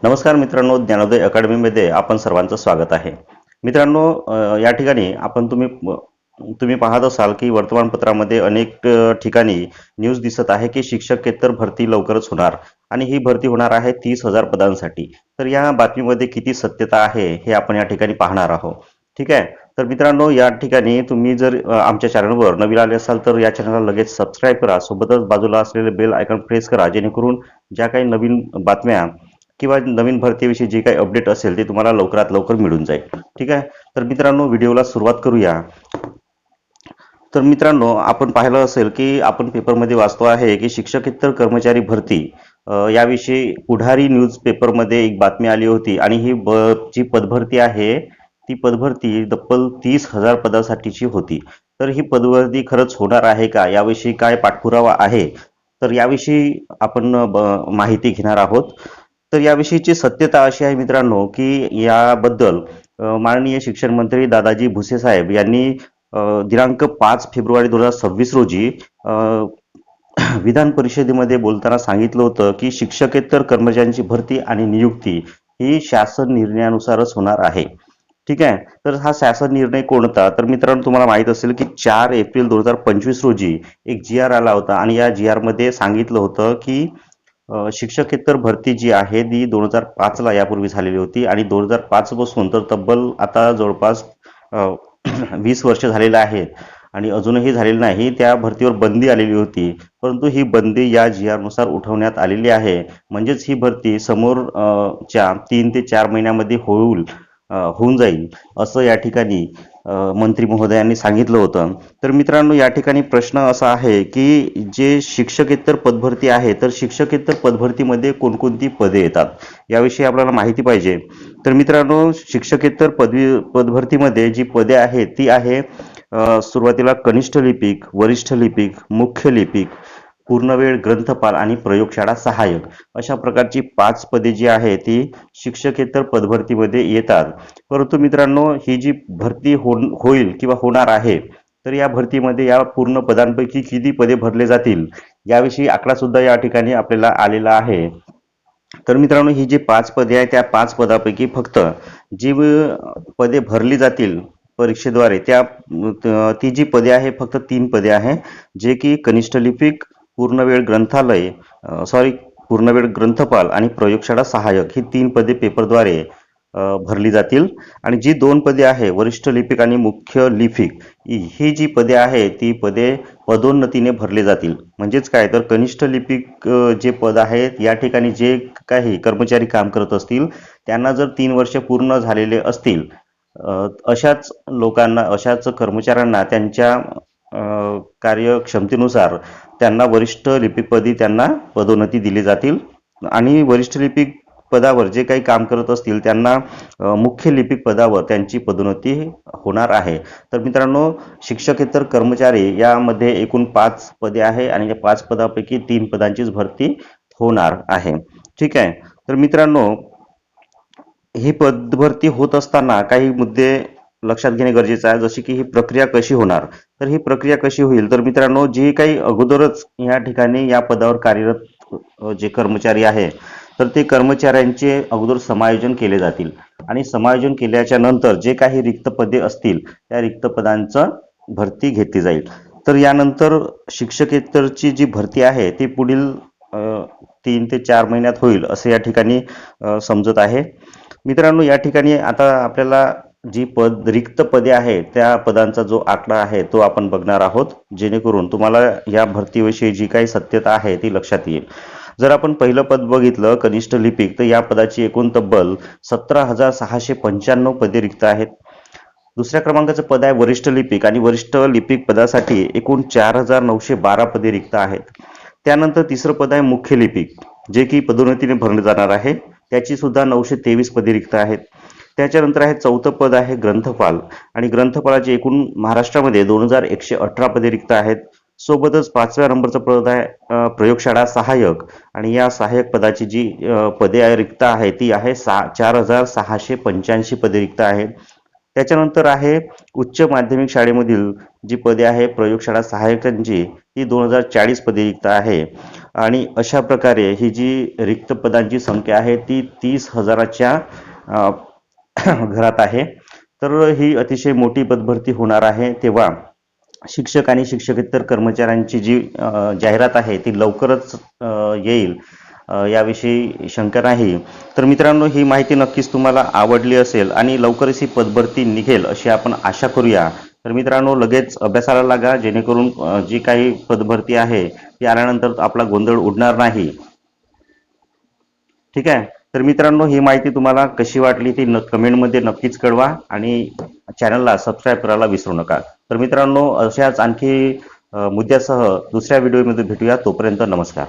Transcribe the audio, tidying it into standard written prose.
नमस्कार मित्रांनो, ज्ञानोदय अकॅडमीमध्ये आपण सर्वांचं स्वागत आहे. मित्रांनो, या ठिकाणी तुम्ही पाहत असाल की वर्तमानपत्रामध्ये अनेक ठिकाणी न्यूज दिसत आहे की शिक्षकेतर भरती लवकरच होणार आणि ही भरती होणार आहे 30,000 पदांसाठी. तर या बातमीमध्ये किती सत्यता आहे हे आपण या ठिकाणी पाहणार आहोत. ठीक आहे. तर मित्रांनो, या ठिकाणी तुम्ही जर आमच्या चॅनलवर नवीन आले असाल तर या चॅनलला लगेच सबस्क्राईब करा. सोबतच बाजूला असलेले बेल आयकॉन प्रेस करा, जेणेकरून ज्या काही नवीन बातम्या किंवा नवीन भरतीविषयी जे काही अपडेट असेल ते तुम्हाला लवकरात लवकर मिळून जाईल. ठीक आहे. तर मित्रांनो, व्हिडिओला सुरुवात करूया. तर मित्रांनो, आपण पाहिलं असेल की आपण पेपरमध्ये वाचतो आहे की शिक्षकेतर कर्मचारी भरती याविषयी पुढारी न्यूज पेपरमध्ये एक बातमी आली होती आणि जी पदभरती आहे ती पदभरती तब्बल 30,000 पदासाठीची होती. तर ही पदभरती खरंच होणार आहे का, याविषयी काय पाठपुरावा आहे, तर याविषयी आपण माहिती घेणार आहोत. तर याविषयीची सत्यता अशी आहे मित्रांनो की याबद्दल माननीय शिक्षण मंत्री दादाजी भुसे साहेब यांनी दिनांक 5 फेब्रुवारी 2026 रोजी विधान परिषदेमध्ये बोलताना सांगितलं होतं की शिक्षकेतर कर्मचाऱ्यांची भरती आणि नियुक्ती ही शासन निर्णयानुसारच होणार आहे. ठीक आहे. तर हा शासन निर्णय कोणता, तर मित्रांनो तुम्हाला माहित असेल की 4 एप्रिल 2025 रोजी एक जी आर आला होता आणि या जी आर मध्ये सांगितलं होतं की शिक्षकेतर भरती जी आहे ती 2005 ला यापूर्वी झालेली होती आणि 2005 पासून तर तब्बल आता जवळपास 20 वर्ष झालेले आहेत आणि अजूनही झालेली नाही. त्या भरतीवर बंदी आलेली होती, परंतु ही बंदी या जी आर नुसार उठवण्यात आलेली आहे. म्हणजेच ही भरती समोर च्या 3 ते 4 महिन्यामध्ये होऊन जाईल असं या ठिकाणी मंत्री महोदयांनी सांगितलं होतं. तर मित्रांनो, या ठिकाणी प्रश्न असा आहे की जे शिक्षकेतर पदभरती आहे तर शिक्षकेतर पदभरतीमध्ये कोणकोणती पदे येतात याविषयी आपल्याला माहिती पाहिजे. तर मित्रांनो, शिक्षकेतर पदभरतीमध्ये जी पदे आहेत ती आहे सुरुवातीला कनिष्ठ लिपिक, वरिष्ठ लिपिक, मुख्य लिपिक, पूर्णवेळ ग्रंथपाल आणि प्रयोगशाळा सहाय्यक अशा प्रकारची 5 पदे जी आहे ती शिक्षकेतर पदभरतीमध्ये येतात. परंतु मित्रांनो, ही जी भरती होईल किंवा होणार आहे तर या भरतीमध्ये या पूर्ण पदांपैकी किती पदे भरले जातील याविषयी आकडा सुद्धा या ठिकाणी आपल्याला आलेला आहे. तर मित्रांनो, ही जी 5 पदे आहेत त्या 5 पदापैकी फक्त जी पदे भरली जातील परीक्षेद्वारे ती जी पदे आहे फक्त 3 पदे आहे, जे की कनिष्ठ लिपिक, पूर्णवेळ ग्रंथालय सॉरी पूर्णवेळ ग्रंथपाल आणि प्रयोगशाळा सहाय्यक ही 3 पदे पेपरद्वारे भरली जातील. आणि जी 2 पदे आहे वरिष्ठ लिपिक आणि मुख्य लिपिक ही जी पदे आहे ती पदे पदोन्नतीने भरले जातील. म्हणजेच काय, तर कनिष्ठ लिपिक जे पद आहेत या ठिकाणी जे काही कर्मचारी काम करत असतील त्यांना जर 3 वर्ष पूर्ण झालेले असतील अशाच लोकांना, अशाच कर्मचाऱ्यांना त्यांच्या कार्यक्षमतेनुसार त्यांना वरिष्ठ लिपिकपदी त्यांना पदोन्नती दिली जातील आणि वरिष्ठ लिपिक पदावर जे काही काम करत असतील त्यांना मुख्य लिपिक पदावर त्यांची पदोन्नती होणार आहे. तर मित्रांनो, शिक्षकेतर कर्मचारी यामध्ये एकूण 5 पदे आहे आणि या 5 पदापैकी 3 पदांचीच भरती होणार आहे. ठीक आहे. तर मित्रांनो, ही पदभरती होत असताना काही मुद्दे लक्षात घेणे गरजेचे आहे, जसे की ही प्रक्रिया कशी होणार. तर ही प्रक्रिया कशी होईल, तर मित्रांनो, जी काही अगोदरच या ठिकाणी या पदावर कार्यरत जे कर्मचारी आहे तर ते कर्मचाऱ्यांचे अगोदर समायोजन केले जातील आणि समायोजन केल्याच्या नंतर जे काही रिक्त पदे असतील त्या रिक्त पदांचं भरती घेतली जाईल. तर यानंतर शिक्षकेतरची जी भरती आहे ती पुढील 3 ते 4 महिन्यात होईल असं या ठिकाणी समजत आहे. मित्रांनो, या ठिकाणी आता आपल्याला जी रिक्त पदे आहेत त्या पदांचा जो आकडा आहे तो आपण बघणार आहोत, जेणेकरून तुम्हाला या भरतीविषयी जी काही सत्यता आहे ती लक्षात येईल. जर आपण पहिलं पद बघितलं कनिष्ठ लिपिक, तर या पदाची एकूण तब्बल 17,695 पदे रिक्त आहेत. दुसऱ्या क्रमांकाचं पद आहे वरिष्ठ लिपिक आणि वरिष्ठ लिपिक पदासाठी एकूण 4,912 पदे रिक्त आहेत. त्यानंतर तिसरं पद आहे मुख्य लिपिक, जे की पदोन्नतीने भरले जाणार आहे. त्याची सुद्धा 923 पदे रिक्त आहेत. त्याच्यानंतर आहे चौथं पद आहे ग्रंथपाल आणि ग्रंथपालाची एकूण महाराष्ट्रामध्ये 2,118 पदे रिक्त आहेत. सोबतच 5व्या नंबरचं पद आहे प्रयोगशाळा सहाय्यक आणि या सहाय्यक पदाची जी पदे रिक्त आहे ती आहे 4,685 पदे रिक्त आहेत. त्याच्यानंतर आहे उच्च माध्यमिक शाळेमधील जी पदे आहे प्रयोगशाळा सहाय्यकांची ही 2,040 पदे रिक्त आहे. आणि अशा प्रकारे ही जी रिक्त पदांची संख्या आहे ती 30,000च्या घरात आहे. तर ही अतिशय मोठी पदभरती होणार आहे. तेव्हा शिक्षक आणि शिक्षकेतर कर्मचाऱ्यांची जी जाहिरात आहे ती लवकरच येईल, याविषयी शंका नाही. तर मित्रांनो, ही माहिती नक्कीच तुम्हाला आवडली असेल आणि लवकरच ही पदभरती निघेल अशी आपण आशा करूया. तर मित्रांनो, लगेच अभ्यासाला लागा, जेणेकरून जी काही पदभरती आहे ती आल्यानंतर आपला गोंधळ उडणार नाही. ठीक आहे. तर मित्रांनो, ही माहिती तुम्हाला कशी वाटली ती कमेंटमध्ये नक्कीच कळवा आणि चॅनलला सबस्क्राईब करायला विसरू नका. तर मित्रांनो, अशाच आणखी मुद्द्यासह दुसऱ्या व्हिडिओमध्ये भेटूया. तोपर्यंत नमस्कार.